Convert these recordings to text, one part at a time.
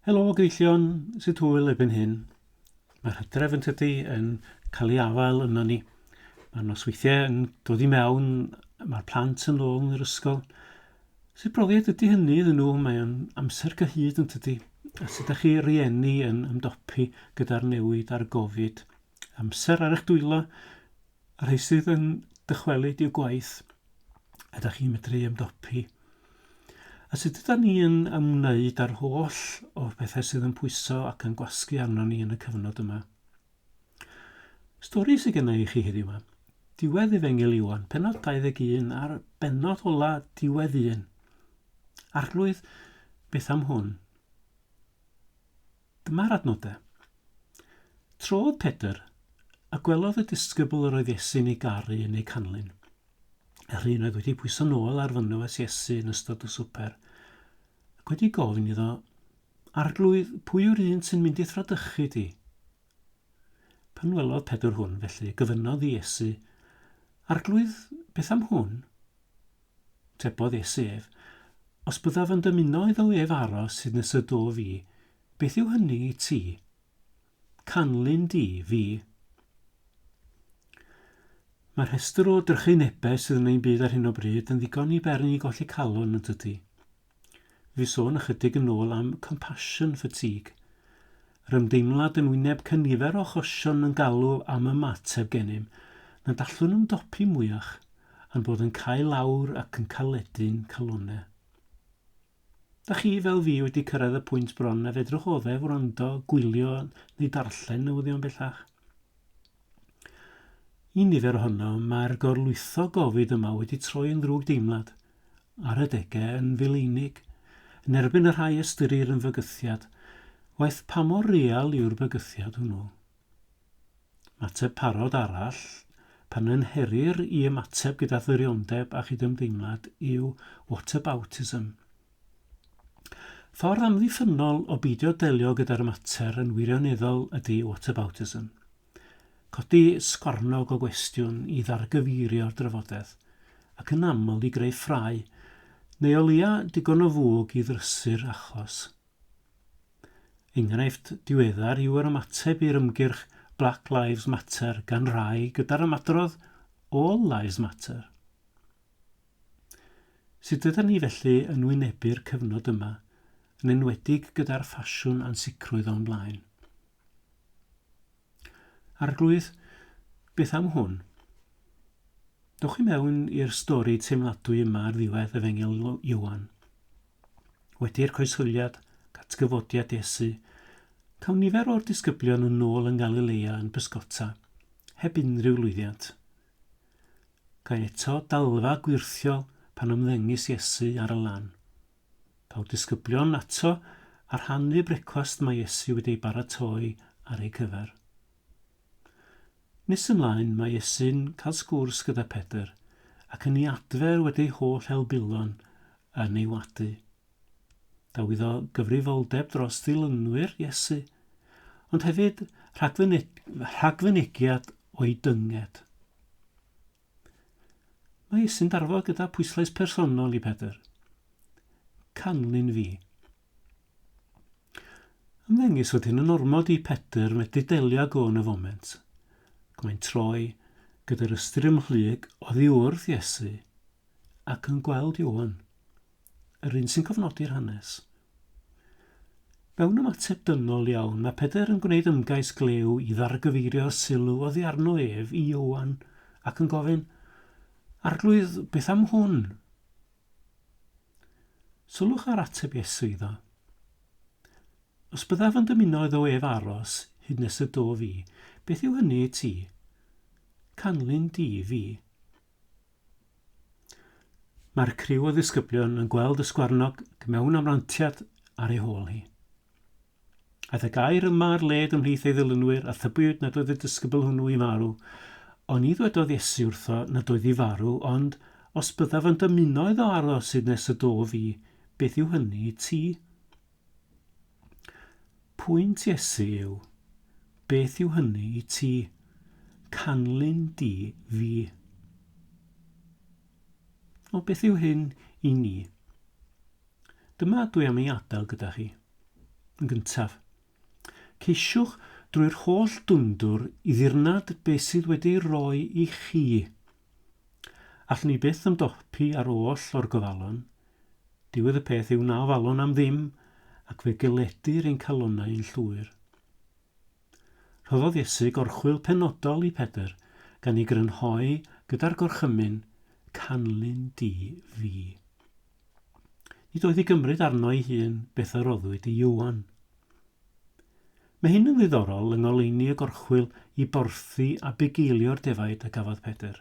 Helo gyfeillion, sydd hwyl ebyn hyn. Mae'r hydref yn tydi yn cael ei afael yna ni. Mae'r nosweithiau yn dod i mewn, mae'r plant yn ôl yn yr ysgol. Sut brofiad ydy hynny iddyn nhw? Mae'n amser gyhyd yn tydi. A sut ydych chi rieni yn ymdopi gyda'r newid a'r gofid? Amser ar eich dwylo, a rhai sydd yn dychwelyd i'w gwaith. Ydych chi'n medru ymdopi? A sut ydych ni yn ymwneud â'r holl o bethau sydd yn pwyso ac yn gwasgu arno ni yn y cyfnod yma? Stori sydd gennym i chi heddiw yma. Diwedd Efengil Ioan, pennod 21 a'r bennod ola diwedd 1. Arglwydd, beth am hwn? Dyma'r adnodau. Trodd Pedr, a gwelodd y disgybl yr oedd Iesu'n ei garu yn ei Canlyn. Yr un oedd wedi pwyso'n ôl ar fynwes Iesu yn ystod y swper. Ac wedi gofyn iddo, Arglwydd, pwy yw'r sy'n mynd i fradychu di? Pan welodd Pedr hwn, felly, gofynnodd Iesu, Arglwydd, beth am hwn? Atebodd Iesu ef, os byddaf yn dymuno iddo ef aros sydd nes y do fi, beth yw hynny i ti? Canlyn di fi. Mae'r rhestr o drychinebau sydd yn ein byd ar hyn o bryd yn ddigon i bern i golli calon yn dydy. Fi sôn ychydig yn ôl am compassion fatigue, yr ymdeimlad yn wyneb cynifer o achosion yn galw am ymateb gennym, na dallwn ymdopi mwyach, a'n bod yn cael lawr ac yn caledyn calonau. Da chi fel fi wedi cyrraedd y pwynt bron a fedrwch oddef wrando, gwylio neu darllen newyddion bellach. I nifer ohono, mae'r gorlwytho gofid yma wedi troi yn ddrwg deimlad, ar y degau yn fileinig, yn erbyn y rhai ystyrir yn fygythiad, waith pa mor real yw'r bygythiad hwnnw. Mateb parod arall, pan yn herir i ymateb gyda thyrriondeb a chydymdeimlad, yw whataboutism. Ffordd amddiffynol o beidio delio gyda'r mater yn wirioneddol ydy whataboutism. Codi sgornog o gwestiwn i ddargyfeirio'r drafodaeth, ac yn aml i greu ffrau, neu o leia digon o fwg i ddrysu'r achos. Enghraifft diweddar yw yr ymateb i'r ymgyrch Black Lives Matter gan rai gyda'r ymadrodd All Lives Matter. Sut ydyn ni felly yn wynebu'r cyfnod yma, yn enwedig gyda'r ffasiwn ansicrwydd o'n blaen? Arglwydd, beth am hwn? Dowch i mewn i'r stori teimladwy yma ar ddiwedd Efengil Ioan. Wedi'r coeswliad, catgyfodiad Iesu, cawn nifer o'r disgyblion yn ôl yn Galilea yn bysgota, heb unrhyw lwyddiant. Cael eto dalfa gwirthiol pan ymddengys Iesu ar y lan. Cael disgyblion ato ar rhannu brecwast mae Iesu wedi'i baratoi ar ei cyfer. Nes ymlaen mae Iesu'n cael sgwrs gyda Pedr ac yn ei adfer wedi'i holl helbulon yn ei wadu. Daw iddo gyfrifoldeb dros ddilynwyr Iesu, ond hefyd rhagfynegiad o'i dynged. Mae Iesu'n darfod gyda pwyslais personol i Pedr. Canlyn fi. Ymddengys fod hyn yn ormod i Pedr medru delio ag o yn y foment. Mae'n troi gyda'r ystyr ymhlyg oddi wrth Iesu ac yn gweld Ioan, yr un sy'n cofnodi'r hanes. Mewn ymateb dynol iawn, mae Pedr yn gwneud ymgais glew i ddargyfeirio'r sylw oddi arno ef i Ioan ac yn gofyn, Arglwydd, beth am hwn? Sylwch ar ateb Iesu iddo. Os byddaf yn dymuno iddo ef aros hyd nes y do fi, beth yw hynny i ti? Canlyn di fi. Mae'r criw o ddisgyblion yn gweld y sgwarnog mewn amrantiad ar ei hôl hi. Aeth y gair yma ar led ymhlith ei ddilynwyr a thybiwyd nad oedd y disgybl hwnnw i farw, ond ni ddwedodd Iesu wrtho nad oedd i farw, ond os byddaf yn dymuno iddo aros hyd nes y do fi, beth yw hynny i ti? Pwynt Iesu yw, beth yw hynny i ti? Canlyn di fi. O beth yw hyn i ni? Dyma dwi am ei adael gyda chi. yn gyntaf. Ceisiwch drwy'r holl dwndwr i ddirnad beth sydd wedi'i roi i chi. Allwn ni byth ymdopi ar oll o'r gofalon. Diwedd y peth yw na ofalon am ddim ac fe geledir ein calonnau yn llwyr. Rhoddodd Iesu gorchwil penodol i Pedr gan ei grynhoi gyda'r gorchymyn Canlyn di fi. Nid oedd ei gymryd arno ei hun beth a roddwyd i Ioan. Mae hyn yn ddiddorol yng ngoleuni y gorchwil i borthi a bugeilio'r defaid a gafodd Pedr.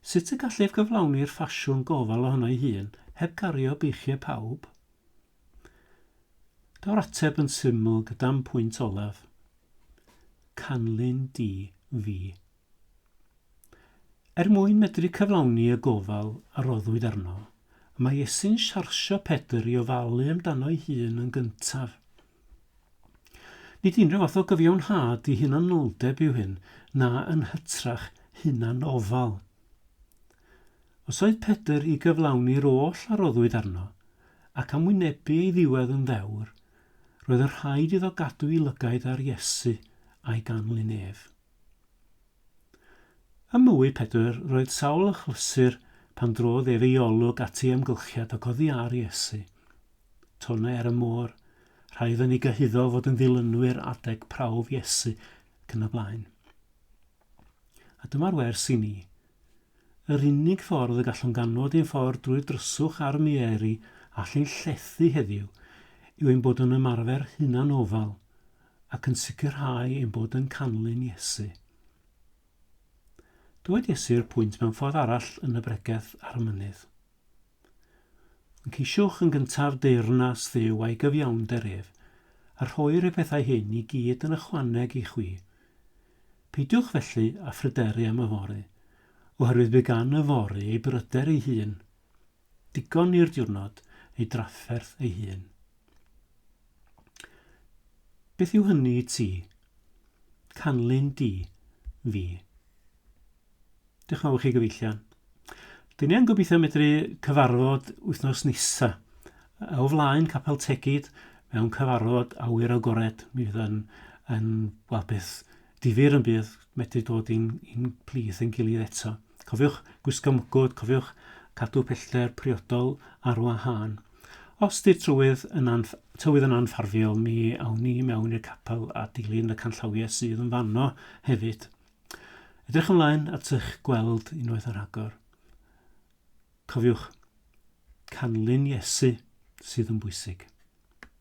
Sut y gallaf gyflawni'r ffasiwn gofal ohono ei hun heb gario beichiau pawb? Daw'r ateb yn syml gyda'n pwynt olaf. Canlyn di fi. Mwyn medru cyflawni y gofal a roddwyd arno, mae Iesu'n siarsio Pedr i ofalu amdano ei hun yn gyntaf. Nid unrhyw fath o gyfiawnhad i hunanoldeb yw hyn, na yn hytrach hunanofal. Os oedd Pedr i gyflawni'r oll a roddwyd arno, ac am wynebu ei ddiwedd yn ddewr, roedd y rhaid iddo gadw i lygaid ar Iesu a'i ganlyn ef. Ym mywyd Pedr roedd sawl achlysur pan drodd ef ei olwg at ei amgylchiad ac oddi ar Iesu. Tonau ar y môr, rhaid yn ei gyhuddo fod yn ddilynwyr adeg prawf Iesu ac yn y blaen. A dyma'r wers i ni. Yr unig ffordd y gallwn ganfod ein ffordd drwy'r dryswch ar Mae'ri all ein llethu heddiw yw ein bod yn ymarfer hunanofal ac yn sicrhau ein bod yn canlyn Iesu. Dywed Iesu'r pwynt mewn ffordd arall yn y bregeth ar y mynydd. Yn ceisiwch yn gyntaf deyrnas Dduw a'i gyfiawnder ef, a rhoi'r pethau hyn i gyd yn ychwaneg i chwi. Peidiwch felly a phryderu am y fory, oherwydd bu gan y fory ei bryder ei hun. Digon i'r diwrnod ei drafferth ei hun. Beth yw hynny i ti? Canlyn di fi. Diolch yn fawr chi gyfeillion. Dyn ni'n gobeithio medru cyfarfod wythnos nesa. O flaen Capel Tegid mewn cyfarfod awyr agored. Mi fydd yn beth difyr yn bydd medru dod i'n plith yn gilydd eto. Cofiwch gwisgo mwgwd, cofiwch cadw pellter priodol ar wahân. Os di'r tywydd yn anffurfiol, mi awn ni mewn i'r capel a dilyn y canllawiau sydd yn fanno hefyd. Edrych ymlaen at eich gweld unwaith ar agor. Cofiwch, canlyn Iesu sydd yn bwysig.